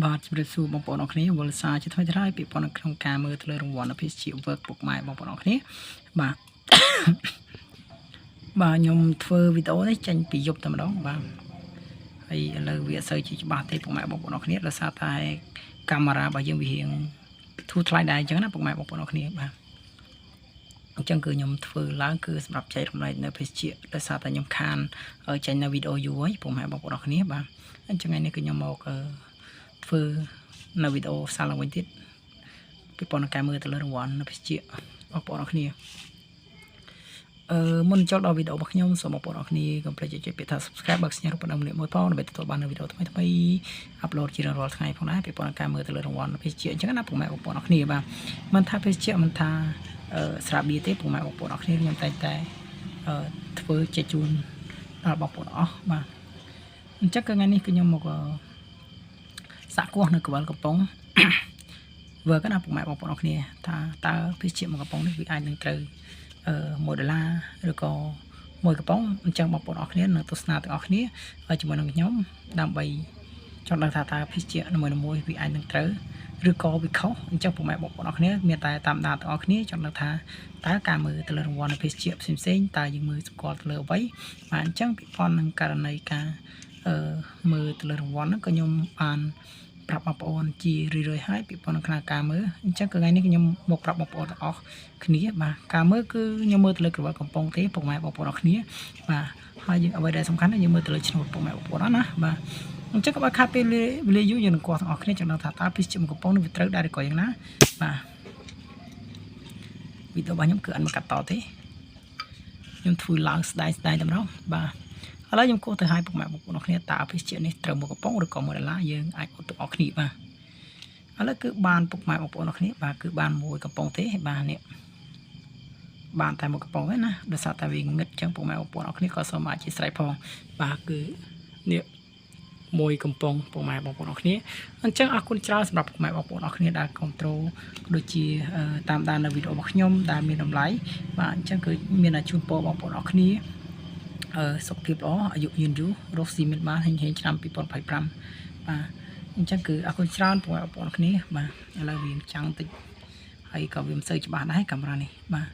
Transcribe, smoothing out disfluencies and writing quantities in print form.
បាទជំរាបសួរបងប្អូនអរគ្នាវល់សាជាថ្មីថ្មីពីប៉ុណ្ណឹងក្នុងការមើលទៅលើរង្វាន់អភិជាវឹកពុកម៉ែបងប្អូនអរគ្នាបាទបាទខ្ញុំធ្វើវីដេអូនេះចេញពីយប់តែម្ដងបាទហើយឥឡូវវាអត់សូវជាច្បាស់ទេពុកម៉ែបងប្អូនអរគ្នាដោយសារតែកាមេរ៉ារបស់យើងវារៀងធូរថ្លៃដែរអញ្ចឹងណាពុកម៉ែបងប្អូនអរគ្នាបាទអញ្ចឹងគឺខ្ញុំធ្វើឡើងគឺសម្រាប់ចែករំលែកនៅភេសជ្ជៈដោយសារតែខ្ញុំខានចេញនៅវីដេអូយូរហើយពុកម៉ែបងប្អូនអរគ្នាបាទអញ្ចឹងថ្ងៃនេះគឺខ្ញុំមកធ្វើនៅវីដេអូសាឡើងវិញទៀតពីប៉ុណ្ណឹងការមើលទៅលើរង្វាន់នៅភេសជ្ជៈបងប្អូនអរគ្នាមុនចូលដល់វីដេអូរបស់ខ្ញុំសូមបងប្អូនអរគ្នាកុំភ្លេចចុចពាក្យថា Subscribe បើកសញ្ញារូបដំណើរមួយផងដើម្បីទទួលបាននូវវីដេអូថ្មីៗអាប់ឡូតជារៀងរាល់ថ្ងៃផងដែរពីប៉ុណ្ណឹងការមើលទៅលើរង្វាន់នៅភេសជ្ជៈអញ្ចឹងណាពុកម៉ែបងប្អូនអរគ្នាបាទមិនថាភេសជ្ជៈមិនថាស្រាបៀរទេពុកម៉ែបងប្អូនអរគ្នាខ្ញុំតែងតែធ្វើចែកជូនដល់បងប្អូនអស់បាទអញ្ចឹងថ្ងៃនេះគឺខ្ញុំមកសាក់គោះនៅកវលកំប៉ុងវើកណាពុកម៉ែបងប្អូនអរគ្នាថាតើភេសជ្ជៈមួយកំប៉ុងនេះវាអាចនឹងត្រូវ$1ឬក៏មួយកំប៉ុងអញ្ចឹងបងប្អូនអរគ្នានឹងទស្សនាទាំងអស់គ្នាជាមួយនឹងខ្ញុំដើម្បីចង់ដឹងថាតើភេសជ្ជៈមួយវាអាចនឹងត្រូវឬក៏វាខុសអញ្ចឹងពុកម៉ែបងប្អូនអរគ្នាមានតែតាមដានទាំងអស់គ្នាចង់ដឹងថាតើការមើលទៅលើរង្វាន់នៃភេសជ្ជៈផ្សេងតើយើងមើលស្គាល់ទៅលើអ្វីបាទអញ្ចឹងពីប៉ុននឹងករណីការមើលទៅលើរង្វាន់ហ្នឹងក៏ខ្ញុំបានប្រាប់បងប្អូនជារឿយៗហើយពីប៉ុណ្ណឹងក្នុងការមើលអញ្ចឹងថ្ងៃនេះខ្ញុំមកប្រាប់បងប្អូនទាំងអស់គ្នាបាទការមើលគឺខ្ញុំមើលទៅលើក្រវិលកំប៉ុងទេពុកម៉ែបងប្អូនអរគ្នាបាទហើយយើងអ្វីដែលសំខាន់យើងមើលទៅលើឈ្មោះពុកម៉ែបងប្អូនណាបាទអញ្ចឹងក៏បើខាត់ពេលវេលាយូរយើងនឹងគាត់ទាំងអស់គ្នាចង់ដឹងថាតើភេសជ្ជៈកំប៉ុងនេះវាត្រូវដែរឬក៏យ៉ាងណាបាទវីដេអូរបស់ខ្ញុំគឺអត់មកកាត់តទេខ្ញុំធ្វើឡើងស្ដាយតែម្ដងបាទឥឡូវខ្ញុំគោះទៅឲ្យពុកម៉ែបងប្អូនអរគ្នាតើភេសជ្ជៈនេះត្រូវមួយកំប៉ុងឬក៏$1យើងអាចអត់ទាំងអស់គ្នាបាទឥឡូវគឺបានពុកម៉ែបងប្អូនអរគ្នាបាទគឺបានមួយកំប៉ុងទេបាទនេះបានតែមួយកំប៉ុងទេណាដោយសារតែវាងឹតចឹងពុកម៉ែបងប្អូនអរគ្នាក៏សូមអធិស្ឋានផងបាទគឺនេះមួយកំប៉ុងពុកម៉ែបងប្អូនអរគ្នាអញ្ចឹងអរគុណច្រើនសម្រាប់ពុកម៉ែបងប្អូនអរគ្នាដែលគ្រប់គ្រងដូចជាតាមដាននៅវីដេអូរបស់ខ្ញុំដែលមានតម្លៃបាទអញ្ចឹងគឺមានតែជូនពរបងប្អូនអរគ្នាសុខភាពល្អអាយុយឺនយូររស់ស៊ីមានបានហេងឆ្នាំ2025បាទអញ្ចឹងគឺអរគុណច្រើនបងប្អូនគ្នាបាទឥឡូវវាចាំងតិចហើយក៏វាមិនសូវច្បាស់ដែរកាមេរ៉ានេះបាទ